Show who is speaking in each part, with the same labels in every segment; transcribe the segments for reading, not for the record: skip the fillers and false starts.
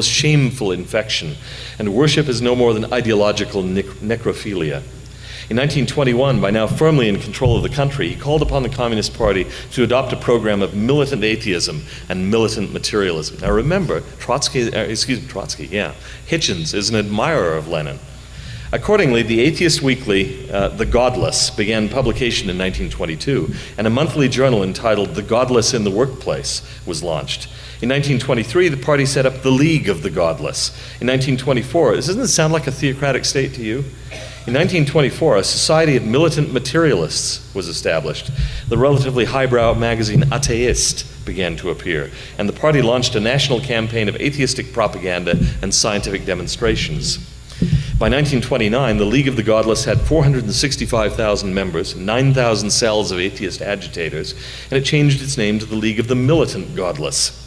Speaker 1: shameful infection, and worship is no more than ideological necrophilia. In 1921, by now firmly in control of the country, he called upon the Communist Party to adopt a program of militant atheism and militant materialism. Now remember, Hitchens is an admirer of Lenin. Accordingly, the atheist weekly, The Godless, began publication in 1922, and a monthly journal entitled The Godless in the Workplace was launched. In 1923, the party set up the League of the Godless. In 1924, doesn't it sound like a theocratic state to you? In 1924, a society of militant materialists was established. The relatively highbrow magazine Atheist began to appear, and the party launched a national campaign of atheistic propaganda and scientific demonstrations. By 1929, the League of the Godless had 465,000 members, 9,000 cells of atheist agitators, and it changed its name to the League of the Militant Godless.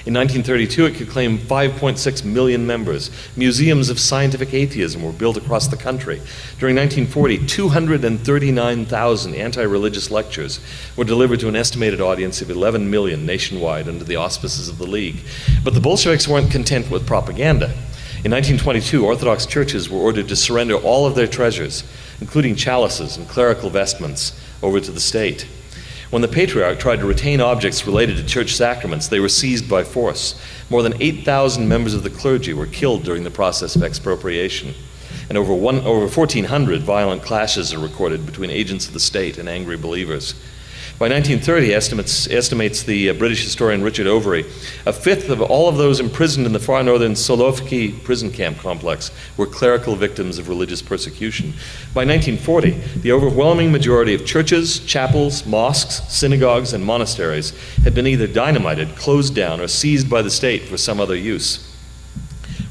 Speaker 1: In 1932, it could claim 5.6 million members. Museums of scientific atheism were built across the country. During 1940, 239,000 anti-religious lectures were delivered to an estimated audience of 11 million nationwide under the auspices of the League. But the Bolsheviks weren't content with propaganda. In 1922, Orthodox churches were ordered to surrender all of their treasures, including chalices and clerical vestments, over to the state. When the Patriarch tried to retain objects related to church sacraments, they were seized by force. More than 8,000 members of the clergy were killed during the process of expropriation. And over 1,400 violent clashes are recorded between agents of the state and angry believers. By 1930, estimates the British historian Richard Overy, a fifth of all of those imprisoned in the far northern Solovki prison camp complex were clerical victims of religious persecution. By 1940, the overwhelming majority of churches, chapels, mosques, synagogues, and monasteries had been either dynamited, closed down, or seized by the state for some other use.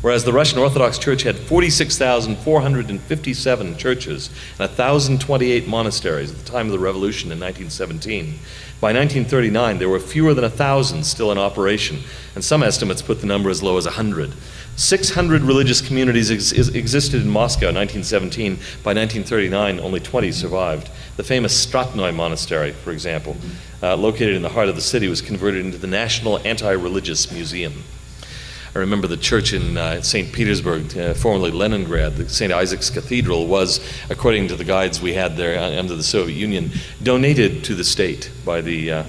Speaker 1: Whereas the Russian Orthodox Church had 46,457 churches and 1,028 monasteries at the time of the revolution in 1917. By 1939, there were fewer than 1,000 still in operation, and some estimates put the number as low as 100. 600 religious communities existed in Moscow in 1917. By 1939, only 20 survived. The famous Stratnoy Monastery, for example, located in the heart of the city, was converted into the National Anti-Religious Museum. I remember the church in St. Petersburg, formerly Leningrad, the St. Isaac's Cathedral, was, according to the guides we had there under the Soviet Union, donated to the state by the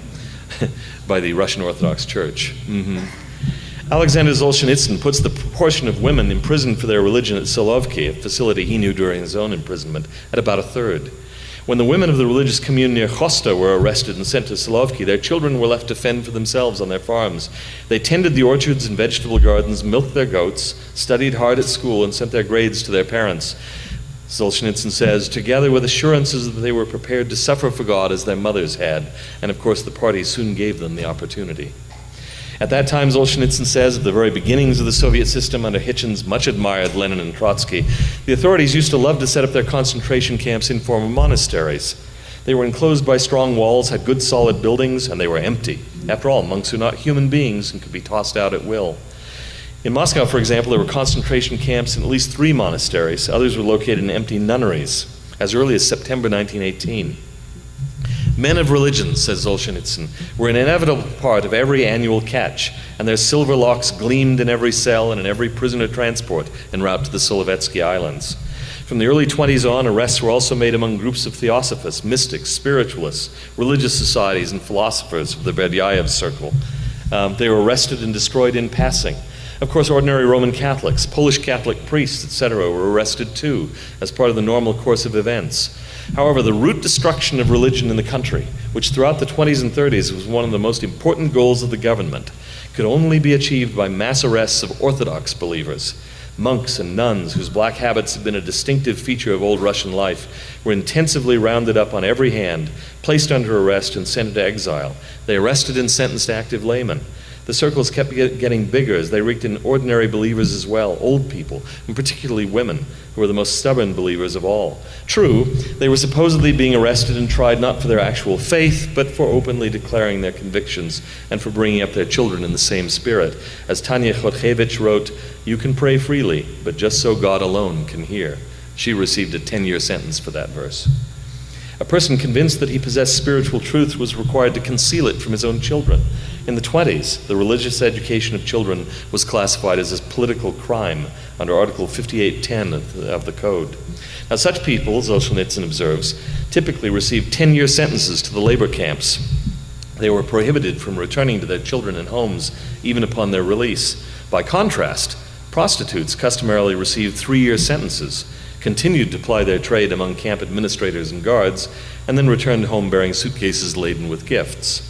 Speaker 1: Russian Orthodox Church. Alexander Solzhenitsyn puts the proportion of women imprisoned for their religion at Solovki, a facility he knew during his own imprisonment, at about a third. When the women of the religious commune near Khosta were arrested and sent to Solovki, their children were left to fend for themselves on their farms. They tended the orchards and vegetable gardens, milked their goats, studied hard at school, and sent their grades to their parents. Solzhenitsyn says, together with assurances that they were prepared to suffer for God as their mothers had, and of course the party soon gave them the opportunity. At that time, Solzhenitsyn says, at the very beginnings of the Soviet system under Hitchens, much admired Lenin and Trotsky, the authorities used to love to set up their concentration camps in former monasteries. They were enclosed by strong walls, had good solid buildings, and they were empty. After all, monks are not human beings and could be tossed out at will. In Moscow, for example, there were concentration camps in at least 3 monasteries. Others were located in empty nunneries as early as September 1918. Men of religion, says Solzhenitsyn, were an inevitable part of every annual catch, and their silver locks gleamed in every cell and in every prisoner transport en route to the Solovetsky Islands. From the early 20s on, arrests were also made among groups of theosophists, mystics, spiritualists, religious societies, and philosophers of the Berdyaev circle. They were arrested and destroyed in passing. Of course, ordinary Roman Catholics, Polish Catholic priests, etc. were arrested too, as part of the normal course of events. However, the root destruction of religion in the country, which throughout the 20s and 30s was one of the most important goals of the government, could only be achieved by mass arrests of Orthodox believers. Monks and nuns, whose black habits had been a distinctive feature of old Russian life, were intensively rounded up on every hand, placed under arrest, and sent into exile. They arrested and sentenced active laymen. The circles kept getting bigger as they reeked in ordinary believers as well, old people, and particularly women, who were the most stubborn believers of all. True, they were supposedly being arrested and tried not for their actual faith, but for openly declaring their convictions and for bringing up their children in the same spirit. As Tanya Khotkevich wrote, "You can pray freely, but just so God alone can hear." She received a 10-year sentence for that verse. A person convinced that he possessed spiritual truth was required to conceal it from his own children. In the 20s, the religious education of children was classified as a political crime under Article 5810 of the Code. Now, such people, Solzhenitsyn observes, typically received 10-year sentences to the labor camps. They were prohibited from returning to their children and homes even upon their release. By contrast, prostitutes customarily received 3-year sentences, continued to ply their trade among camp administrators and guards, and then returned home bearing suitcases laden with gifts.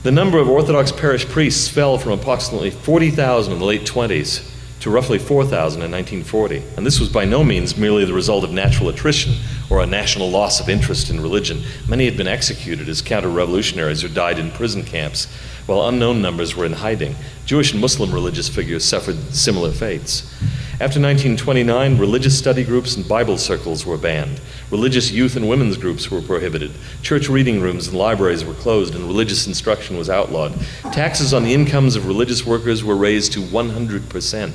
Speaker 1: The number of Orthodox parish priests fell from approximately 40,000 in the late 20s to roughly 4,000 in 1940. And this was by no means merely the result of natural attrition or a national loss of interest in religion. Many had been executed as counter-revolutionaries or died in prison camps, while unknown numbers were in hiding. Jewish and Muslim religious figures suffered similar fates. After 1929, religious study groups and Bible circles were banned. Religious youth and women's groups were prohibited. Church reading rooms and libraries were closed, and religious instruction was outlawed. Taxes on the incomes of religious workers were raised to 100%.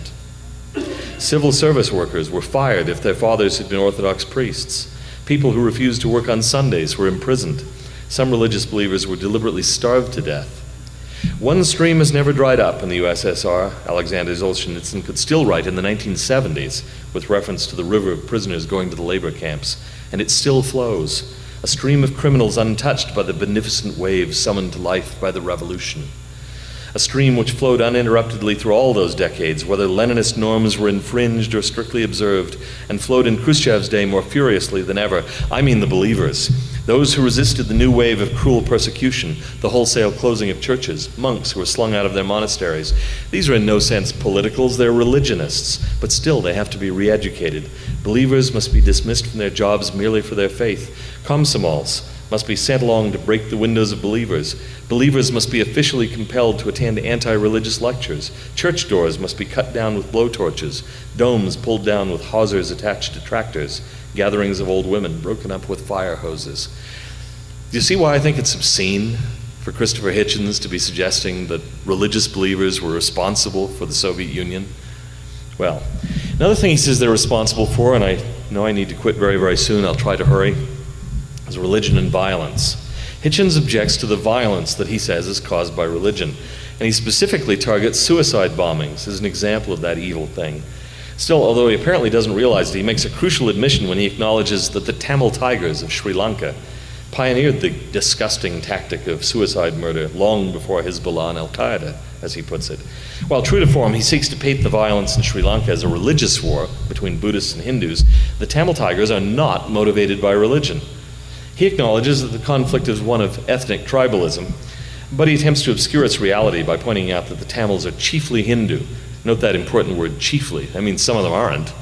Speaker 1: Civil service workers were fired if their fathers had been Orthodox priests. People who refused to work on Sundays were imprisoned. Some religious believers were deliberately starved to death. One stream has never dried up in the USSR. Alexander Solzhenitsyn could still write in the 1970s with reference to the river of prisoners going to the labor camps, and it still flows, a stream of criminals untouched by the beneficent waves summoned to life by the revolution. A stream which flowed uninterruptedly through all those decades, whether Leninist norms were infringed or strictly observed, and flowed in Khrushchev's day more furiously than ever. I mean the believers, those who resisted the new wave of cruel persecution, the wholesale closing of churches, monks who were slung out of their monasteries. These are in no sense politicals, they're religionists, but still they have to be re-educated. Believers must be dismissed from their jobs merely for their faith. Komsomols must be sent along to break the windows of believers. Believers must be officially compelled to attend anti-religious lectures. Church doors must be cut down with blowtorches, domes pulled down with hawsers attached to tractors, gatherings of old women broken up with fire hoses. Do you see why I think it's obscene for Christopher Hitchens to be suggesting that religious believers were responsible for the Soviet Union? Well, another thing he says they're responsible for, and I know I need to quit very, very soon, I'll try to hurry, is religion and violence. Hitchens objects to the violence that he says is caused by religion, and he specifically targets suicide bombings as an example of that evil thing. Still, although he apparently doesn't realize it, he makes a crucial admission when he acknowledges that the Tamil Tigers of Sri Lanka pioneered the disgusting tactic of suicide murder long before Hezbollah and Al-Qaeda, as he puts it. While true to form, he seeks to paint the violence in Sri Lanka as a religious war between Buddhists and Hindus. The Tamil Tigers are not motivated by religion. He acknowledges that the conflict is one of ethnic tribalism, but he attempts to obscure its reality by pointing out that the Tamils are chiefly Hindu. Note that important word, chiefly. I mean, some of them aren't.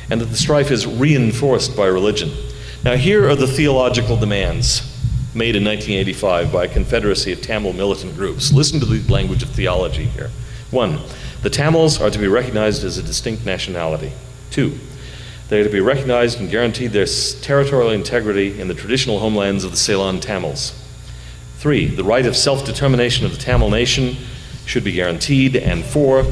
Speaker 1: And that the strife is reinforced by religion. Now, here are the theological demands made in 1985 by a confederacy of Tamil militant groups. Listen to the language of theology here. 1, the Tamils are to be recognized as a distinct nationality. 2, they are to be recognized and guaranteed their territorial integrity in the traditional homelands of the Ceylon Tamils. 3, the right of self-determination of the Tamil nation should be guaranteed. And 4,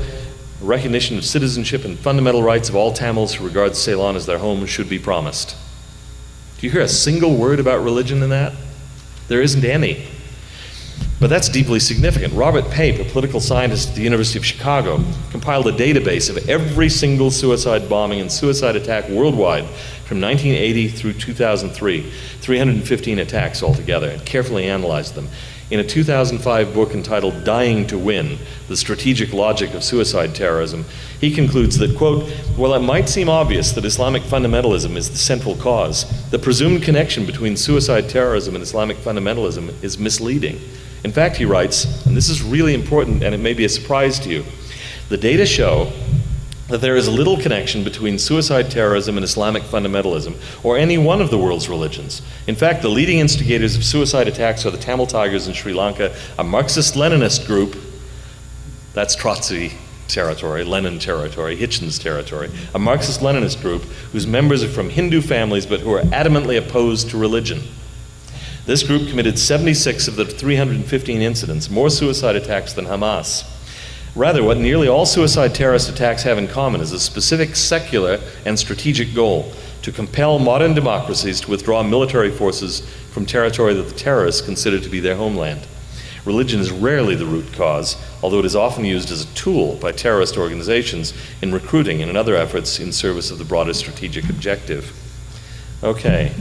Speaker 1: recognition of citizenship and fundamental rights of all Tamils who regard Ceylon as their home should be promised. Do you hear a single word about religion in that? There isn't any. But that's deeply significant. Robert Pape, a political scientist at the University of Chicago, compiled a database of every single suicide bombing and suicide attack worldwide from 1980 through 2003, 315 attacks altogether, and carefully analyzed them. In a 2005 book entitled Dying to Win, The Strategic Logic of Suicide Terrorism, he concludes that, quote, while it might seem obvious that Islamic fundamentalism is the central cause, the presumed connection between suicide terrorism and Islamic fundamentalism is misleading. In fact, he writes, and this is really important and it may be a surprise to you, the data show that there is little connection between suicide terrorism and Islamic fundamentalism, or any one of the world's religions. In fact, the leading instigators of suicide attacks are the Tamil Tigers in Sri Lanka, a Marxist-Leninist group, that's Trotsky territory, Lenin territory, Hitchens territory, a Marxist-Leninist group whose members are from Hindu families but who are adamantly opposed to religion. This group committed 76 of the 315 incidents, more suicide attacks than Hamas. Rather, what nearly all suicide terrorist attacks have in common is a specific secular and strategic goal: to compel modern democracies to withdraw military forces from territory that the terrorists consider to be their homeland. Religion is rarely the root cause, although it is often used as a tool by terrorist organizations in recruiting and in other efforts in service of the broader strategic objective. Okay.